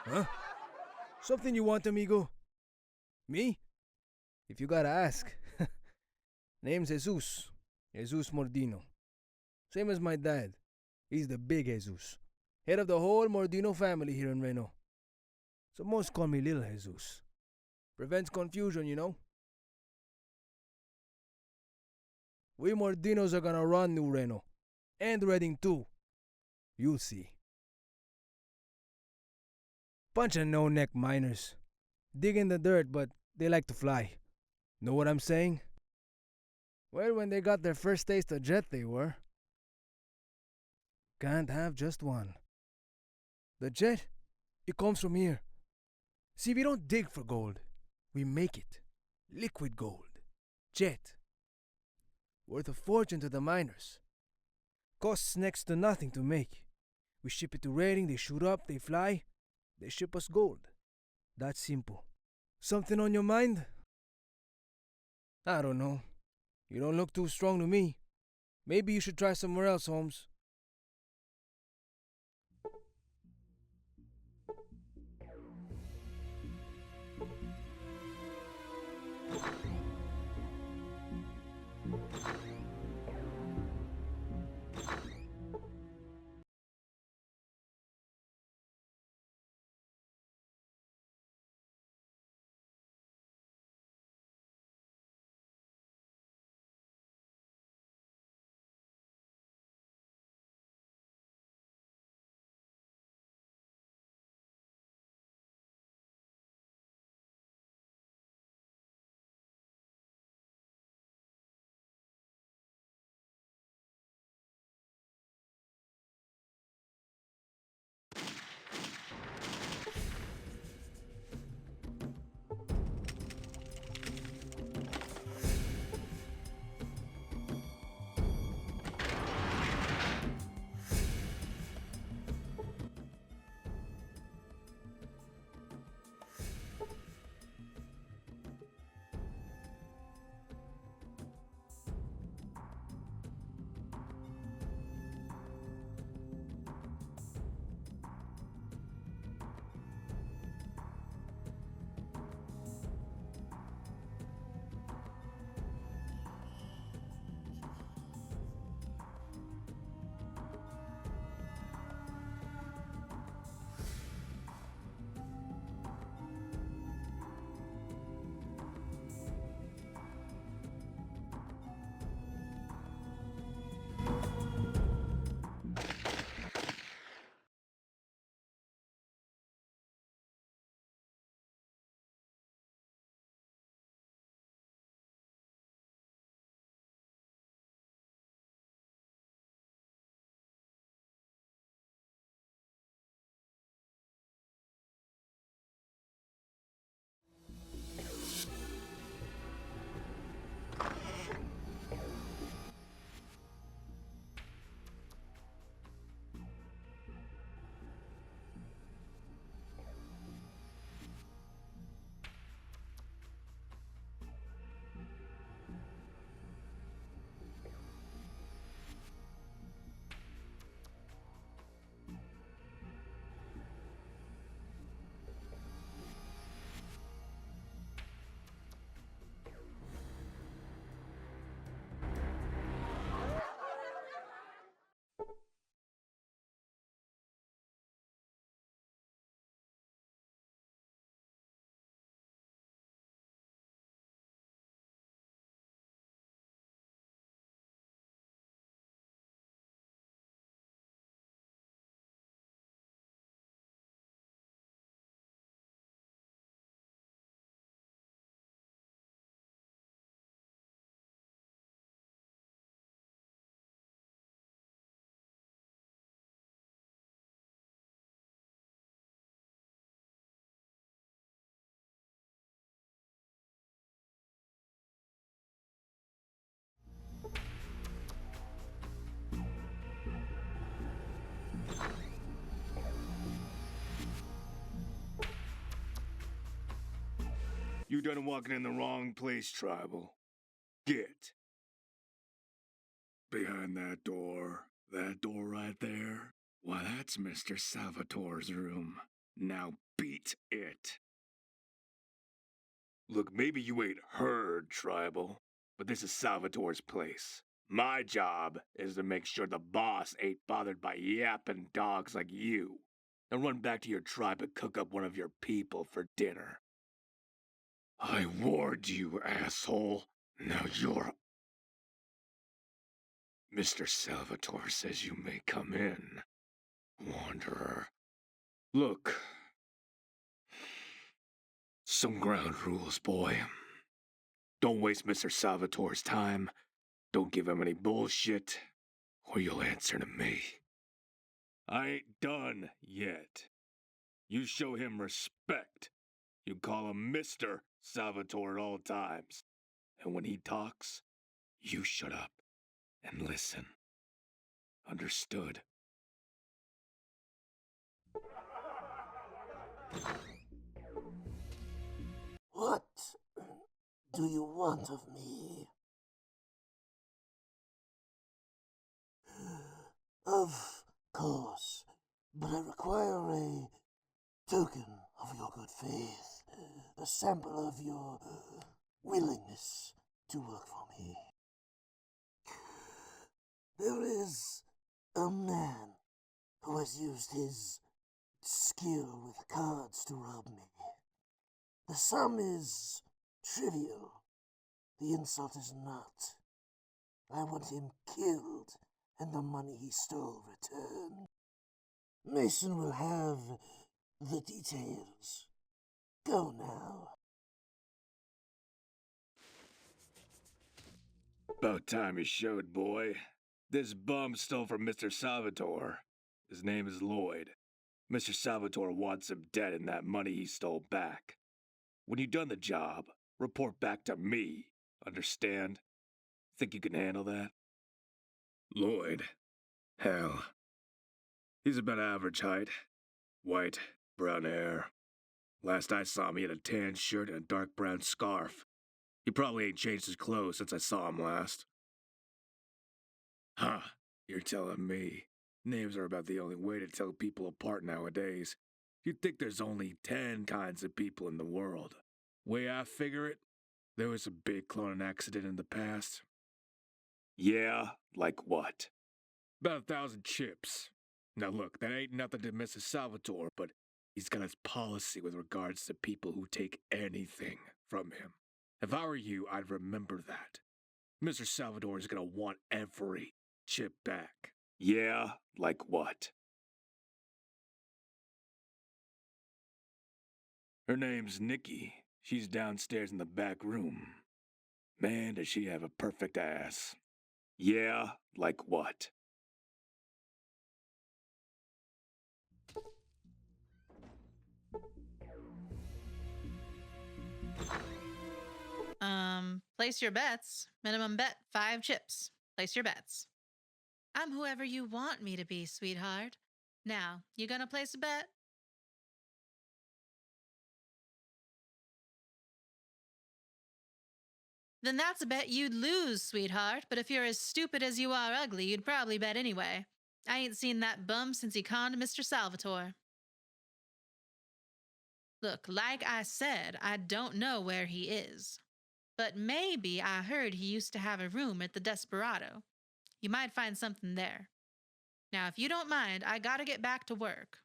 Huh? Something you want, amigo? Me? If you gotta ask. Name's Jesus. Jesus Mordino. Same as my dad. He's the big Jesus. Head of the whole Mordino family here in Reno. So most call me Little Jesus. Prevents confusion, you know? We Mordinos are gonna run New Reno. And Redding too. You'll see. Bunch of no-neck miners. Dig in the dirt, but they like to fly. Know what I'm saying? Well, when they got their first taste of jet, they were. Can't have just one. The jet, it comes from here. See, we don't dig for gold. We make it. Liquid gold. Jet. Worth a fortune to the miners. Costs next to nothing to make. We ship it to Redding, they shoot up, they fly. They ship us gold. That's simple. Something on your mind? I don't know. You don't look too strong to me. Maybe you should try somewhere else, Holmes. You done walking in the wrong place, Tribal. Get. Behind that door right there, why, that's Mr. Salvatore's room. Now beat it. Look, maybe you ain't heard, Tribal, but this is Salvatore's place. My job is to make sure the boss ain't bothered by yapping dogs like you. Now run back to your tribe and cook up one of your people for dinner. I warned you, asshole. Now you're... Mr. Salvatore says you may come in, Wanderer. Look. Some ground rules, boy. Don't waste Mr. Salvatore's time. Don't give him any bullshit, or you'll answer to me. I ain't done yet. You show him respect. You call him Mr. Salvatore at all times. And when he talks, you shut up and listen. Understood? What do you want of me? Of course, but I require a token of your good faith, a sample of your willingness to work for me. There is a man who has used his skill with cards to rob me. The sum is trivial. The insult is not. I want him killed and the money he stole returned. Mason will have the details. Go now. About time you showed, boy. This bum stole from Mr. Salvatore. His name is Lloyd. Mr. Salvatore wants him dead and that money he stole back. When you've done the job, report back to me. Understand? Think you can handle that? Lloyd? Hell. He's about average height. White, brown hair. Last I saw him, he had a tan shirt and a dark brown scarf. He probably ain't changed his clothes since I saw him last. Huh, you're telling me. Names are about the only way to tell people apart nowadays. You'd think there's only 10 kinds of people in the world. Way I figure it, there was a big cloning accident in the past. Yeah, like what? About 1,000 chips. Now look, that ain't nothing to Mr. Salvatore, but he's got his policy with regards to people who take anything from him. If I were you, I'd remember that. Mr. Salvatore is gonna want every chip back. Yeah, like what? Her name's Nikki. She's downstairs in the back room. Man, does she have a perfect ass. Yeah, like what? Place your bets. Minimum bet 5 chips. Place your bets. I'm whoever you want me to be, sweetheart. Now, you gonna place a bet? Then that's a bet you'd lose, sweetheart. But if you're as stupid as you are ugly, you'd probably bet anyway. I ain't seen that bum since he conned Mr. Salvatore. Look, like I said, I don't know where he is. But maybe I heard he used to have a room at the Desperado. You might find something there. Now, if you don't mind, I gotta get back to work.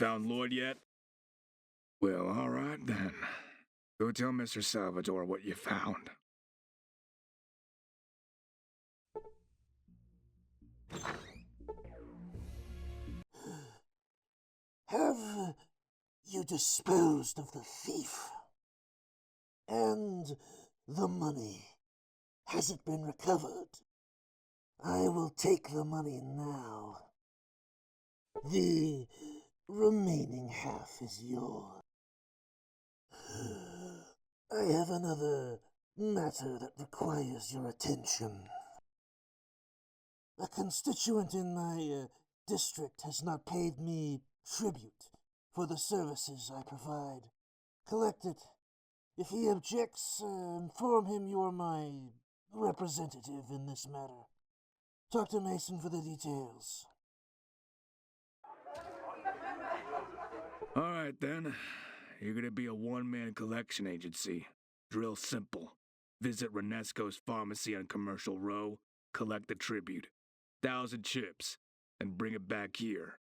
found Lloyd yet? Well, all right then. Go tell Mr. Salvatore what you found. Have you disposed of the thief? And the money? Has it been recovered? I will take the money now. The remaining half is yours. I have another matter that requires your attention. A constituent in my district has not paid me tribute for the services I provide. Collect it. If he objects, inform him you are my representative in this matter. Talk to Mason for the details. All right then. You're gonna be a one-man collection agency. Drill simple. Visit Renesco's pharmacy on Commercial Row, collect the tribute. 1,000 chips, and bring it back here.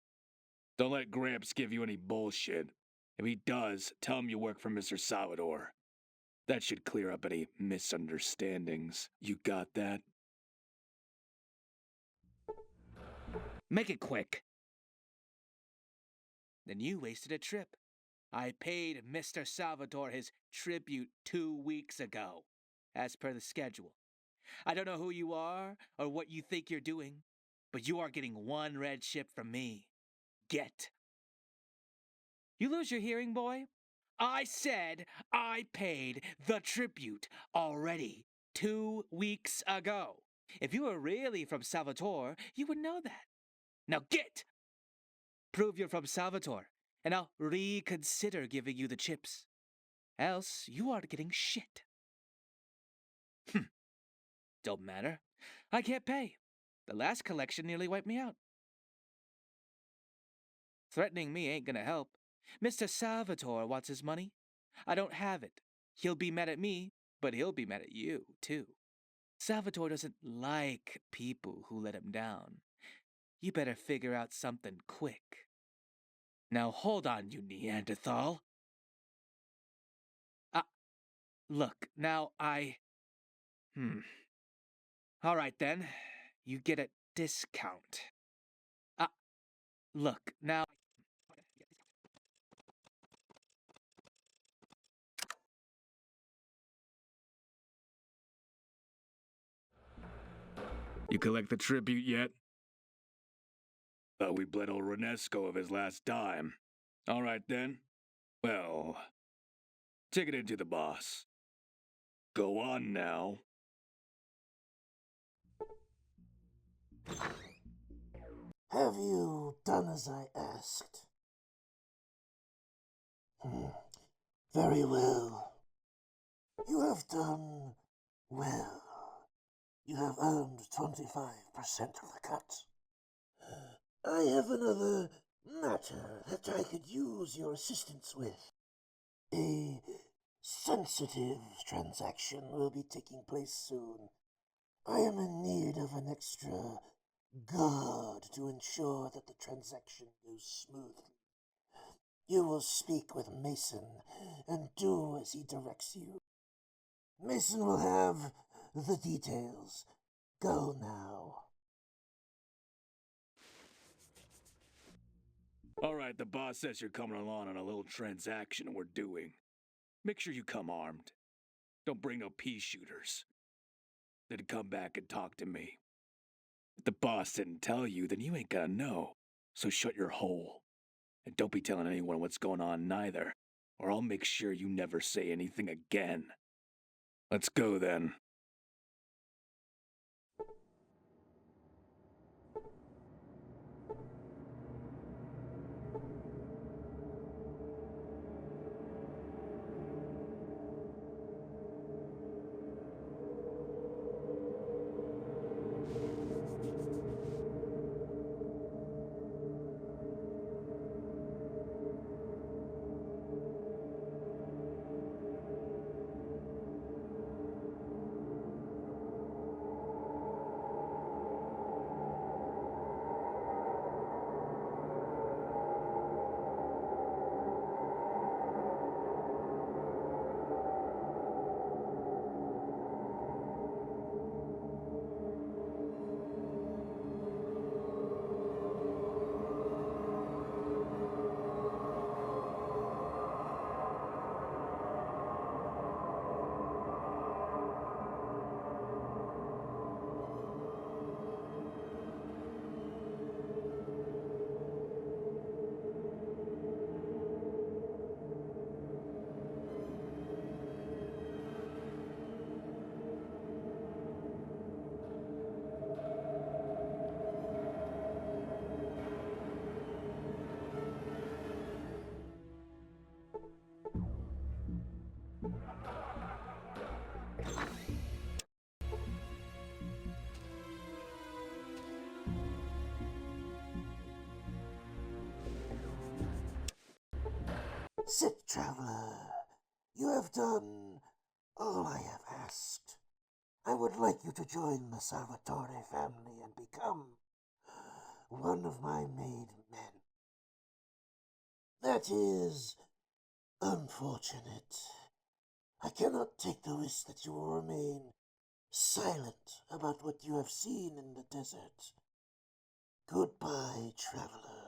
Don't let Gramps give you any bullshit. If he does, tell him you work for Mr. Salvatore. That should clear up any misunderstandings. You got that? Make it quick. Then you wasted a trip. I paid Mr. Salvatore his tribute 2 weeks ago, as per the schedule. I don't know who you are or what you think you're doing, but you are getting 1 red chip from me. Get. You lose your hearing, boy? I said I paid the tribute already 2 weeks ago. If you were really from Salvatore, you would know that. Now get! Prove you're from Salvatore, and I'll reconsider giving you the chips. Else, you are getting shit. Don't matter. I can't pay. The last collection nearly wiped me out. Threatening me ain't gonna help. Mr. Salvatore wants his money. I don't have it. He'll be mad at me, but he'll be mad at you, too. Salvatore doesn't like people who let him down. You better figure out something quick. Now hold on, you Neanderthal. Look, now All right then, you get a discount. Look, now... You collect the tribute yet? Thought we bled old Renesco of his last dime. All right then. Well, take it into the boss. Go on now. Have you done as I asked? Very well. You have done well. You have earned 25% of the cut. I have another matter that I could use your assistance with. A sensitive transaction will be taking place soon. I am in need of an extra guard to ensure that the transaction goes smoothly. You will speak with Mason and do as he directs you. Mason will have the details. Go now. All right, the boss says you're coming along on a little transaction we're doing. Make sure you come armed. Don't bring no pea shooters. Then come back and talk to me. If the boss didn't tell you, then you ain't gonna know. So shut your hole. And don't be telling anyone what's going on neither, or I'll make sure you never say anything again. Let's go then. Sit, traveler. You have done all I have asked. I would like you to join the Salvatore family and become one of my made men. That is unfortunate. I cannot take the risk that you will remain silent about what you have seen in the desert. Goodbye, traveler.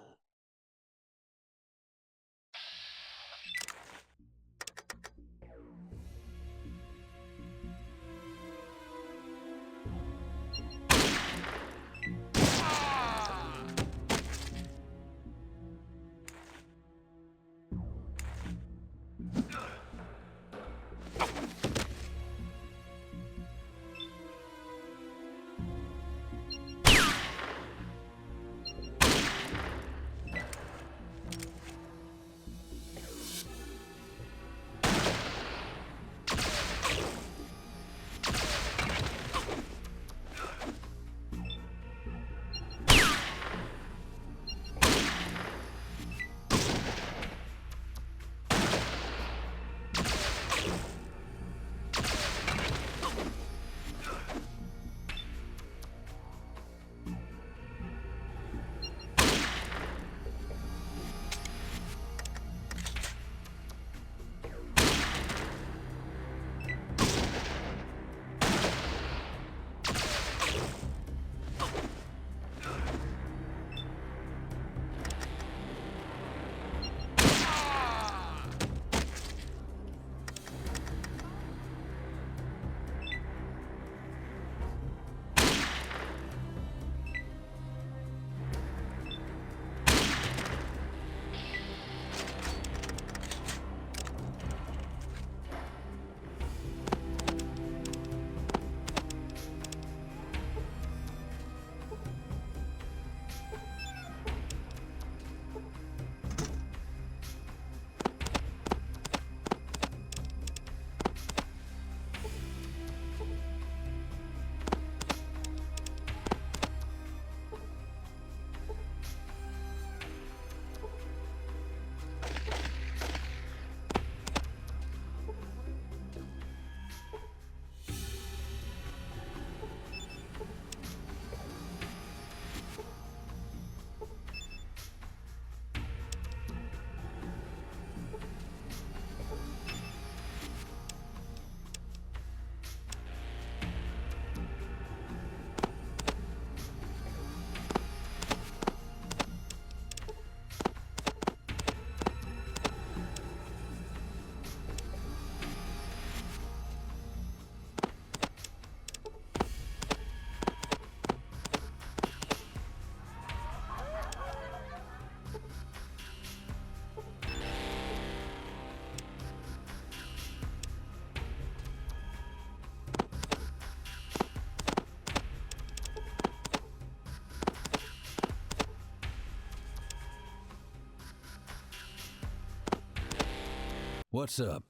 What's up?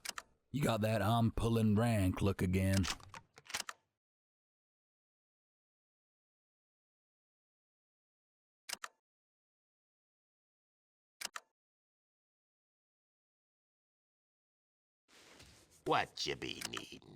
You got that I'm pulling rank look again? What you be needin'?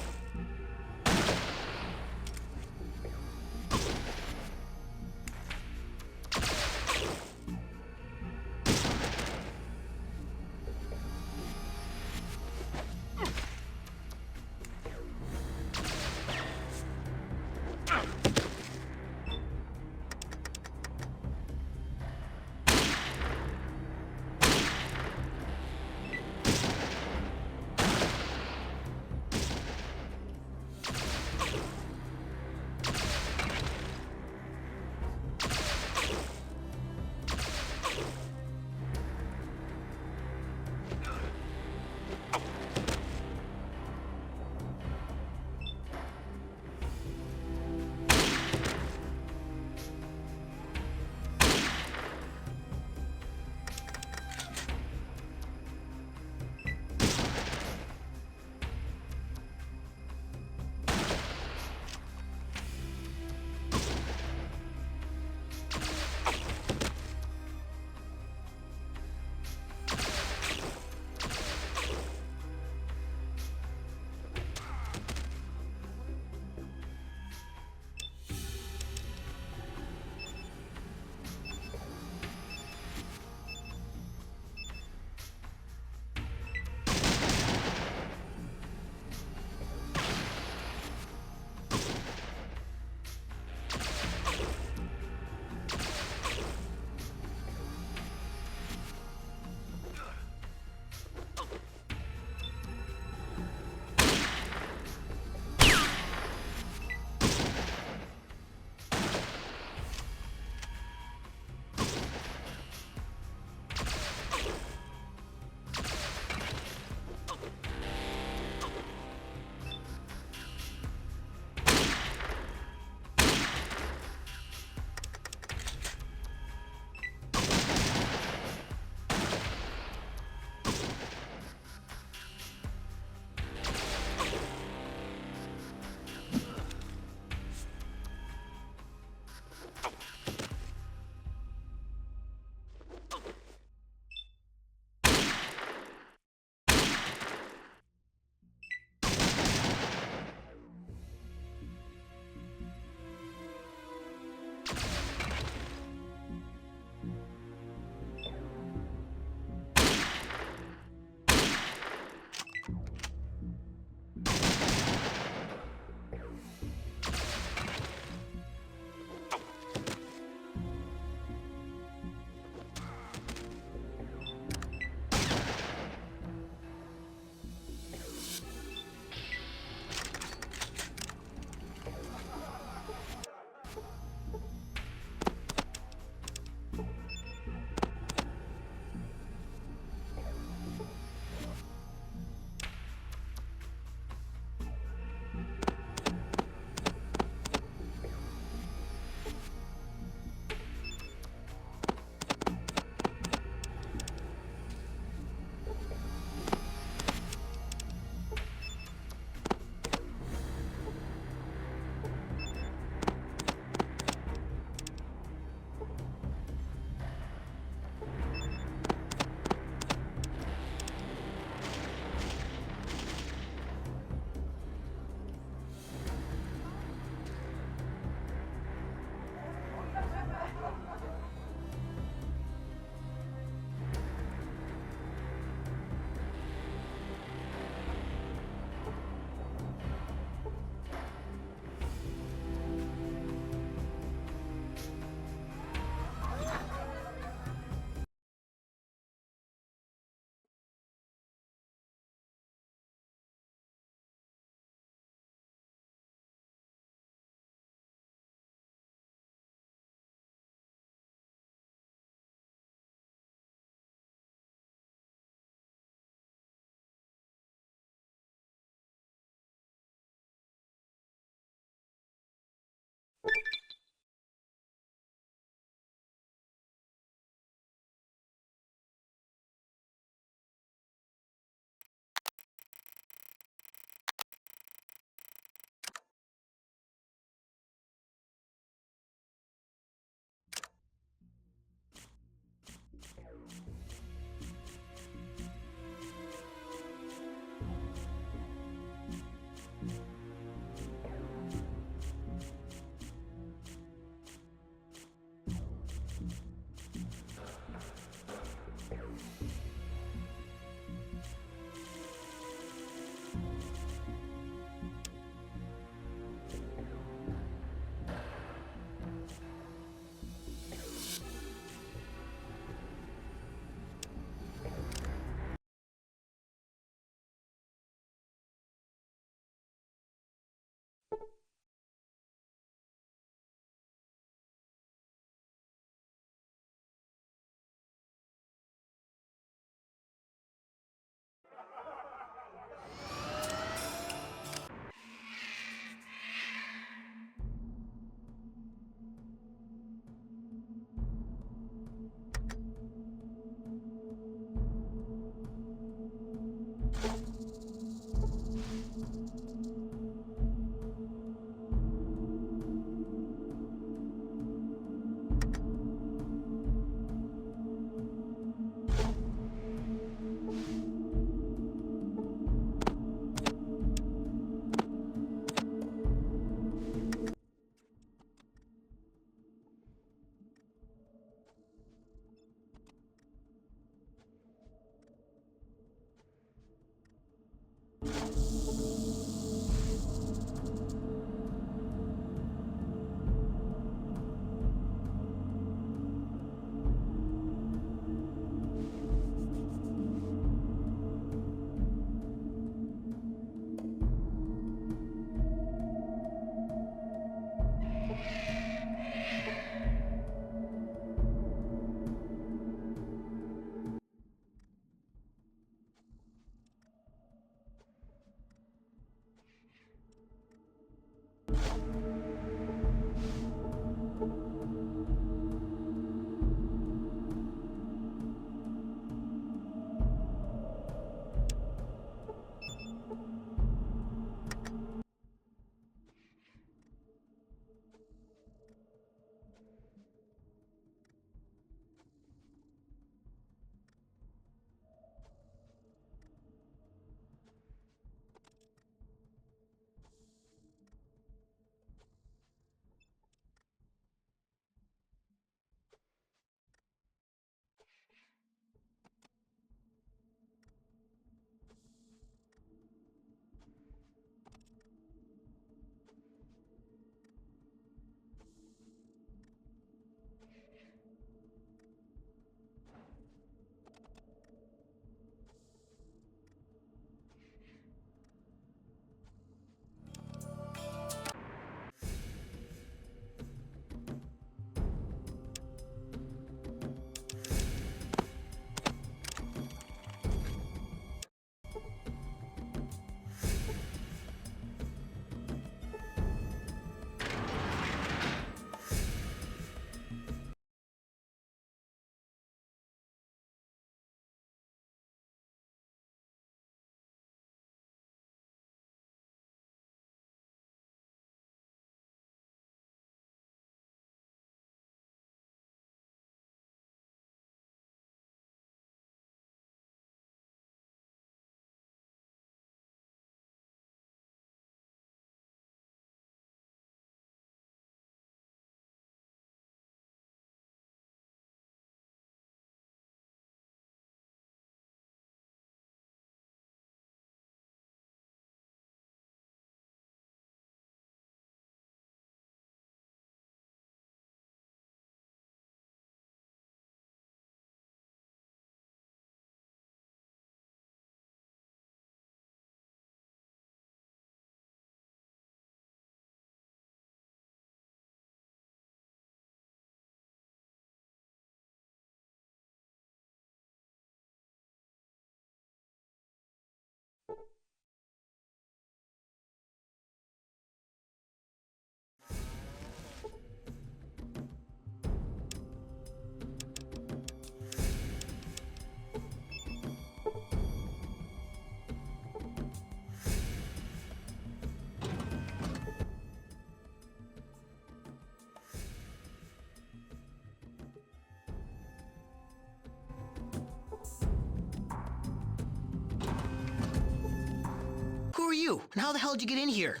you? And how the hell did you get in here?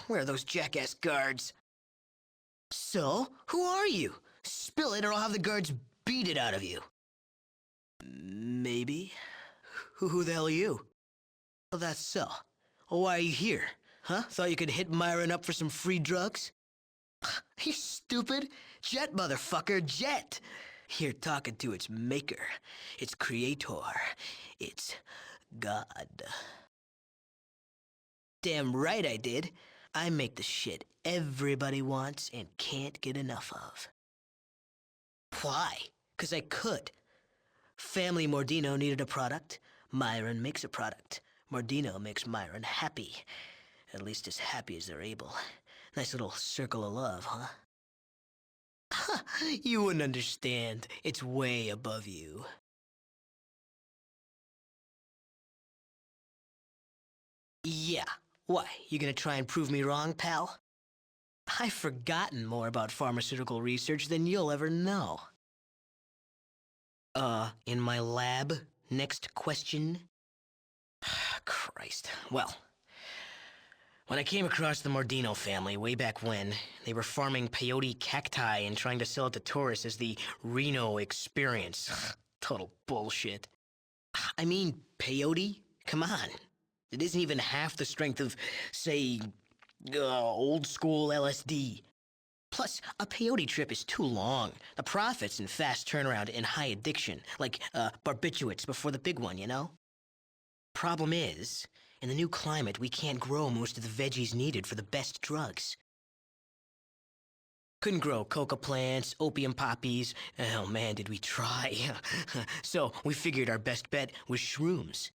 Where are those jackass guards? So, who are you? Spill it or I'll have the guards beat it out of you. Maybe. Who the hell are you? Well, that's so. Well, why are you here? Huh? Thought you could hit Myron up for some free drugs? You stupid. Jet, motherfucker, Jet. Here talking to its maker, its creator, its God. Damn right I did. I make the shit everybody wants and can't get enough of. Why? 'Cause I could. Family Mordino needed a product. Myron makes a product. Mordino makes Myron happy. At least as happy as they're able. Nice little circle of love, huh? You wouldn't understand. It's way above you. Yeah. Why? You gonna try and prove me wrong, pal? I've forgotten more about pharmaceutical research than you'll ever know. In my lab? Next question? Christ. Well, when I came across the Mordino family way back when, they were farming peyote cacti and trying to sell it to tourists as the Reno experience. Total bullshit. I mean, peyote? Come on. It isn't even half the strength of, say, old school LSD. Plus, a peyote trip is too long. The profits in fast turnaround and high addiction, like barbiturates before the big one, you know? Problem is, in the new climate, we can't grow most of the veggies needed for the best drugs. Couldn't grow coca plants, opium poppies. Oh man, did we try. So we figured our best bet was shrooms.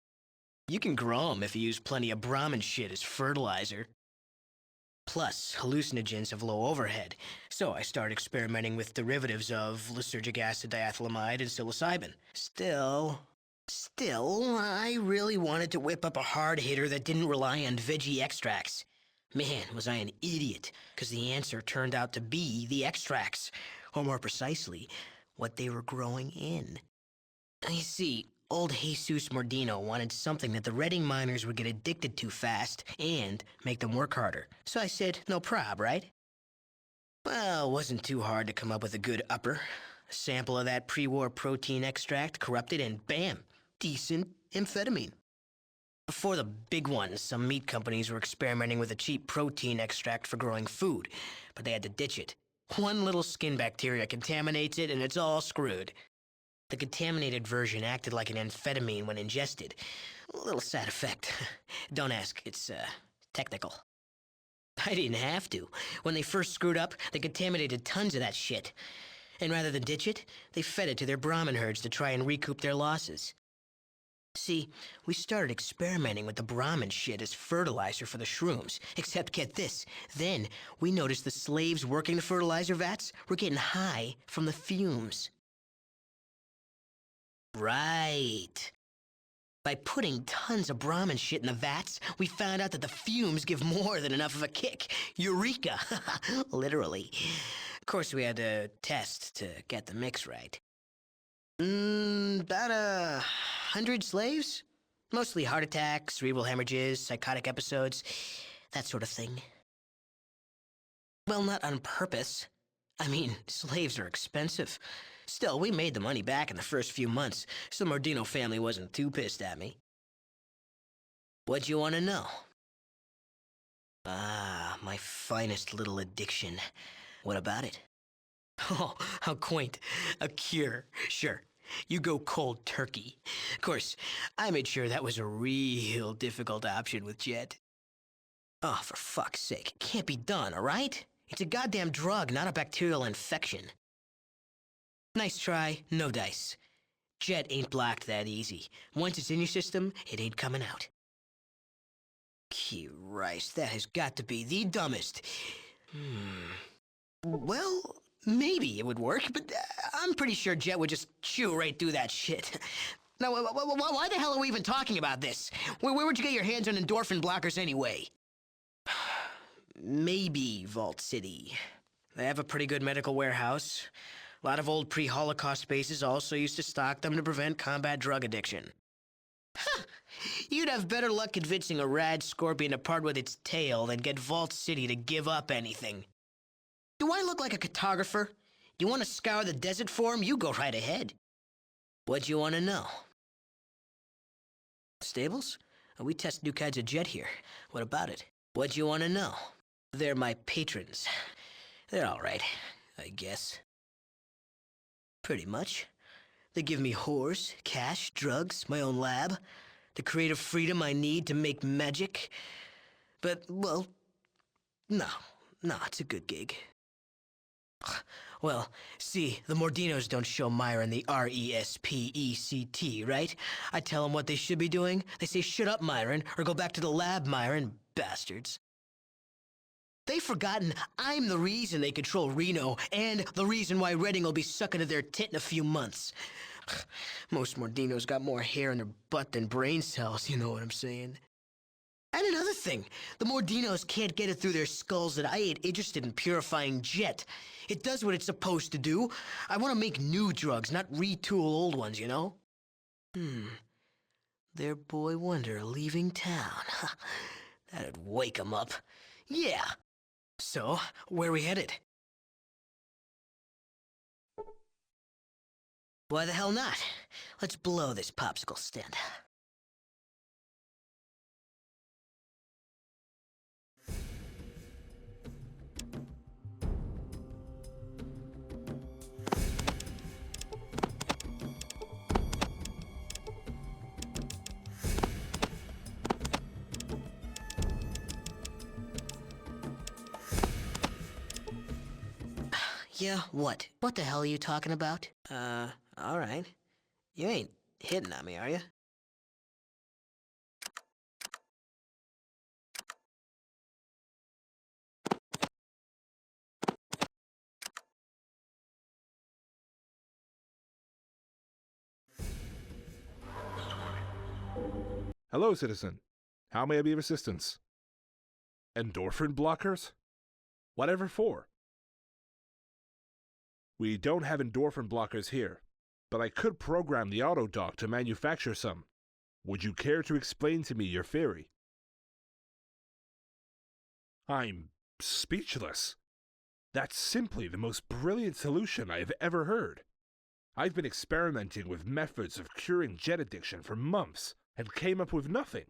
You can grow them if you use plenty of Brahmin shit as fertilizer. Plus, hallucinogens have low overhead, so I started experimenting with derivatives of lysergic acid diethylamide and psilocybin. Still, I really wanted to whip up a hard hitter that didn't rely on veggie extracts. Man, was I an idiot, because the answer turned out to be the extracts, or more precisely, what they were growing in. You see, old Jesus Mordino wanted something that the Redding miners would get addicted to fast and make them work harder. So I said, no prob, right? Well, it wasn't too hard to come up with a good upper. A sample of that pre-war protein extract corrupted and bam, decent amphetamine. Before the big ones, some meat companies were experimenting with a cheap protein extract for growing food, but they had to ditch it. One little skin bacteria contaminates it and it's all screwed. The contaminated version acted like an amphetamine when ingested. A little side effect. Don't ask, it's, technical. I didn't have to. When they first screwed up, they contaminated tons of that shit. And rather than ditch it, they fed it to their Brahmin herds to try and recoup their losses. See, we started experimenting with the Brahmin shit as fertilizer for the shrooms. Except get this, then we noticed the slaves working the fertilizer vats were getting high from the fumes. Right. By putting tons of Brahmin shit in the vats, we found out that the fumes give more than enough of a kick. Eureka! Literally. Of course, we had to test to get the mix right. About 100 slaves? Mostly heart attacks, cerebral hemorrhages, psychotic episodes, that sort of thing. Well, not on purpose. I mean, slaves are expensive. Still, we made the money back in the first few months, so the Mordino family wasn't too pissed at me. What'd you want to know? Ah, my finest little addiction. What about it? Oh, how quaint. A cure. Sure. You go cold turkey. Of course, I made sure that was a real difficult option with Jet. Oh, for fuck's sake. It can't be done, all right? It's a goddamn drug, not a bacterial infection. Nice try, no dice. Jet ain't blocked that easy. Once it's in your system, it ain't coming out. Christ, that has got to be the dumbest. Well, maybe it would work, but I'm pretty sure Jet would just chew right through that shit. Now, why the hell are we even talking about this? Where would you get your hands on endorphin blockers anyway? Maybe Vault City. They have a pretty good medical warehouse. A lot of old pre-Holocaust bases also used to stock them to prevent combat drug addiction. Huh, You'd have better luck convincing a rad scorpion to part with its tail than get Vault City to give up anything. Do I look like a cartographer? You want to scour the desert for him? You go right ahead. What do you want to know? Stables? We test new kinds of jet here. What about it? What do you want to know? They're my patrons. They're all right, I guess. Pretty much. They give me whores, cash, drugs, my own lab, the creative freedom I need to make magic. But, well, no, it's a good gig. Well, see, the Mordinos don't show Myron the RESPECT, right? I tell them what they should be doing. They say, shut up, Myron, or go back to the lab, Myron, bastards. They've forgotten I'm the reason they control Reno, and the reason why Redding will be sucking to their tit in a few months. Most Mordinos got more hair in their butt than brain cells, you know what I'm saying? And another thing, the Mordinos can't get it through their skulls that I ain't interested in purifying jet. It does what it's supposed to do. I want to make new drugs, not retool old ones, you know? Their boy wonder leaving town. That'd wake 'em up. Yeah. So, where we headed? Why the hell not? Let's blow this popsicle stand. Yeah, what? What the hell are you talking about? All right. You ain't hitting on me, are you? Hello, citizen. How may I be of assistance? Endorphin blockers? Whatever for? We don't have endorphin blockers here, but I could program the autodoc to manufacture some. Would you care to explain to me your theory? I'm speechless. That's simply the most brilliant solution I have ever heard. I've been experimenting with methods of curing jet addiction for months and came up with nothing.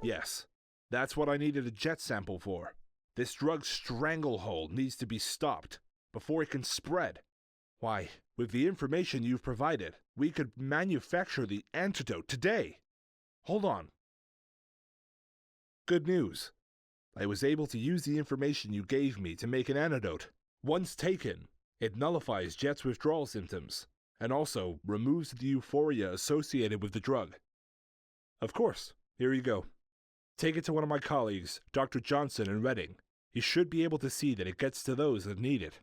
Yes, that's what I needed a jet sample for. This drug stranglehold needs to be stopped before it can spread. Why, with the information you've provided, we could manufacture the antidote today. Hold on. Good news. I was able to use the information you gave me to make an antidote. Once taken, it nullifies Jet's withdrawal symptoms, and also removes the euphoria associated with the drug. Of course, here you go. Take it to one of my colleagues, Dr. Johnson in Redding. He should be able to see that it gets to those that need it.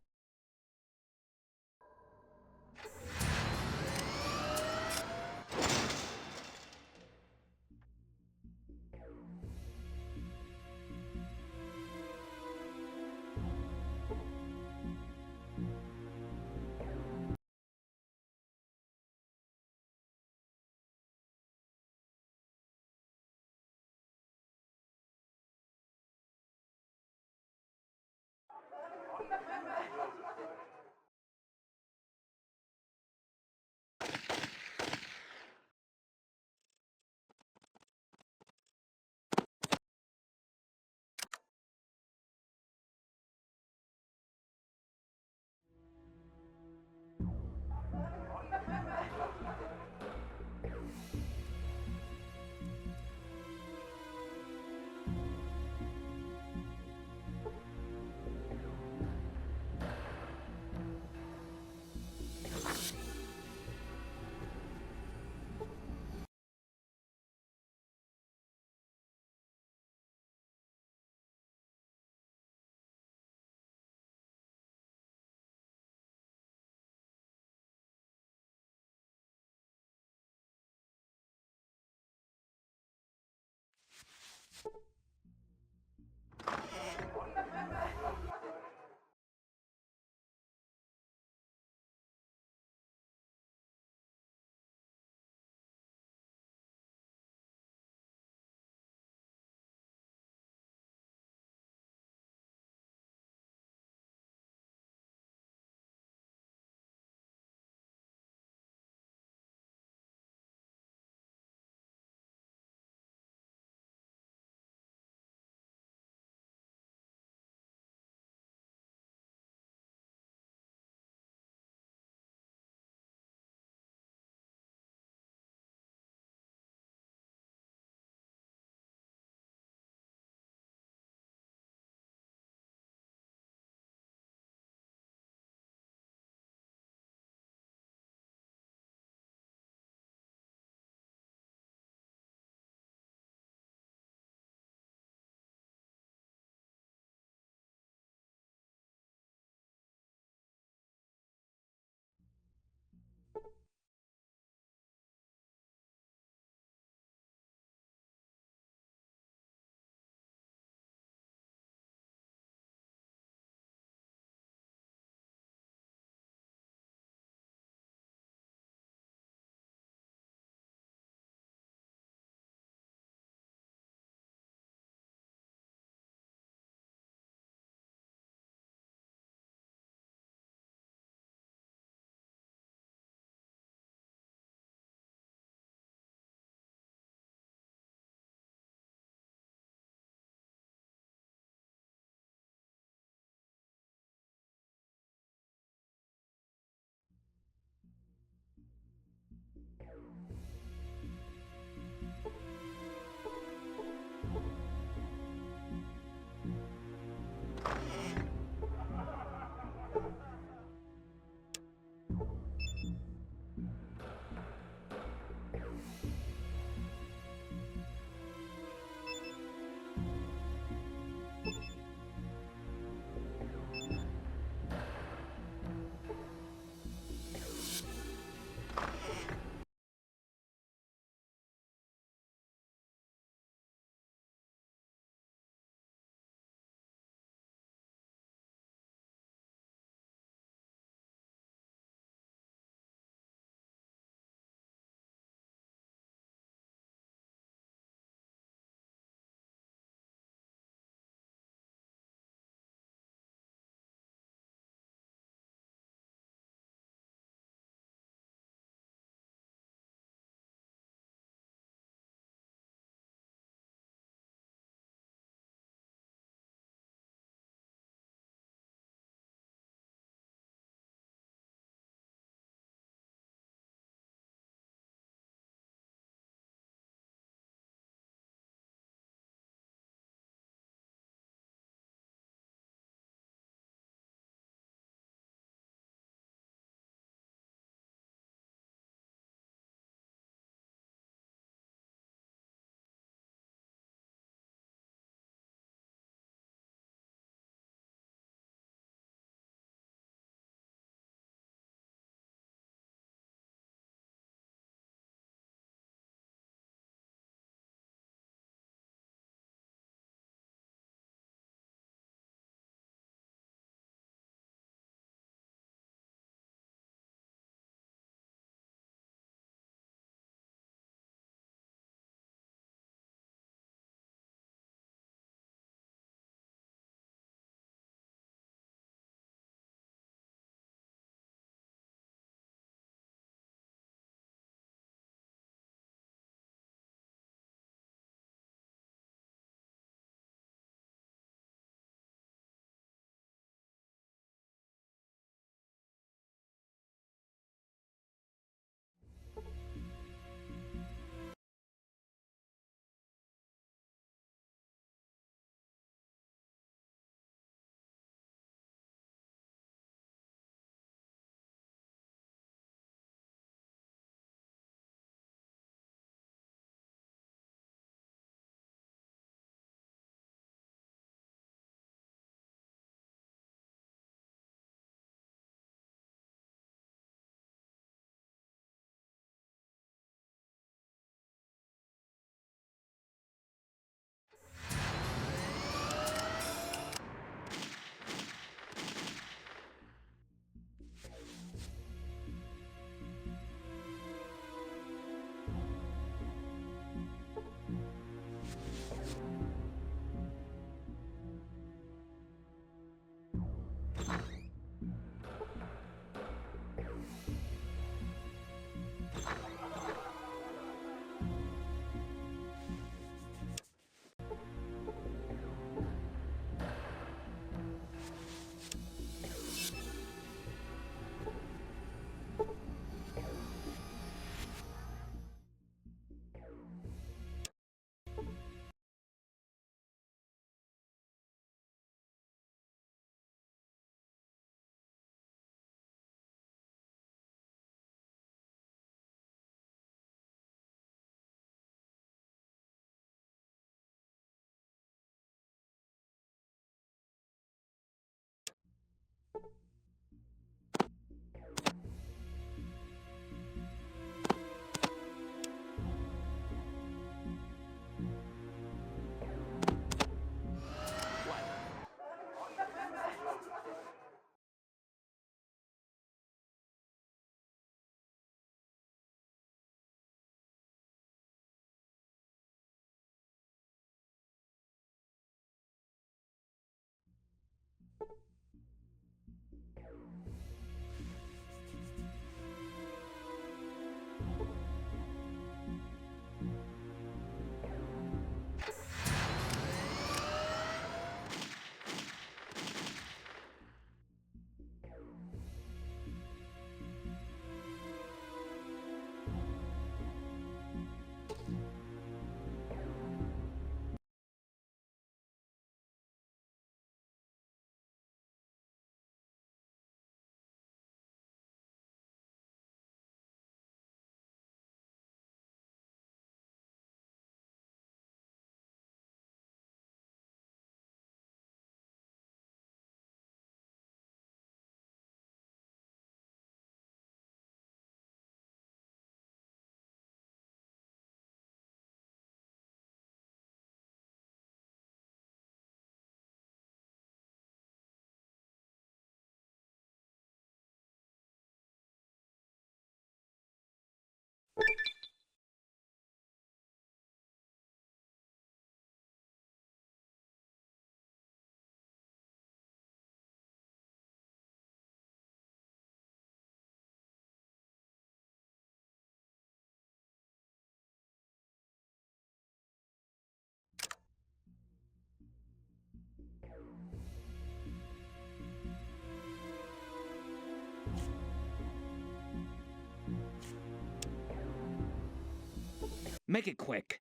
Make it quick.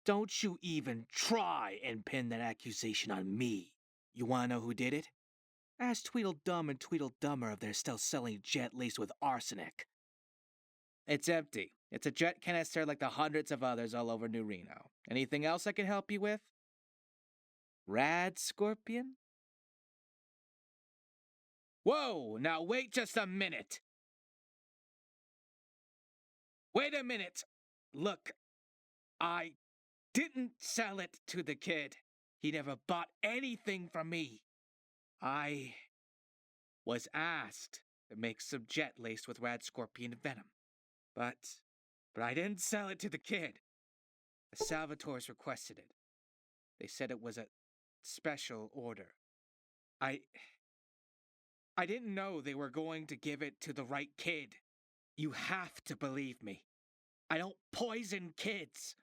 Don't you even try and pin that accusation on me. You wanna know who did it? Ask Tweedledum and Tweedledummer if they're still selling jet laced with arsenic. It's empty. It's a jet canister like the hundreds of others all over New Reno. Anything else I can help you with? Rad Scorpion? Whoa, now wait just a minute. Wait a minute. Look, I didn't sell it to the kid. He never bought anything from me. I was asked to make some jet laced with Rad Scorpion venom. But I didn't sell it to the kid. The Salvatores requested it. They said it was a special order. I didn't know they were going to give it to the right kid. You have to believe me. I don't poison kids.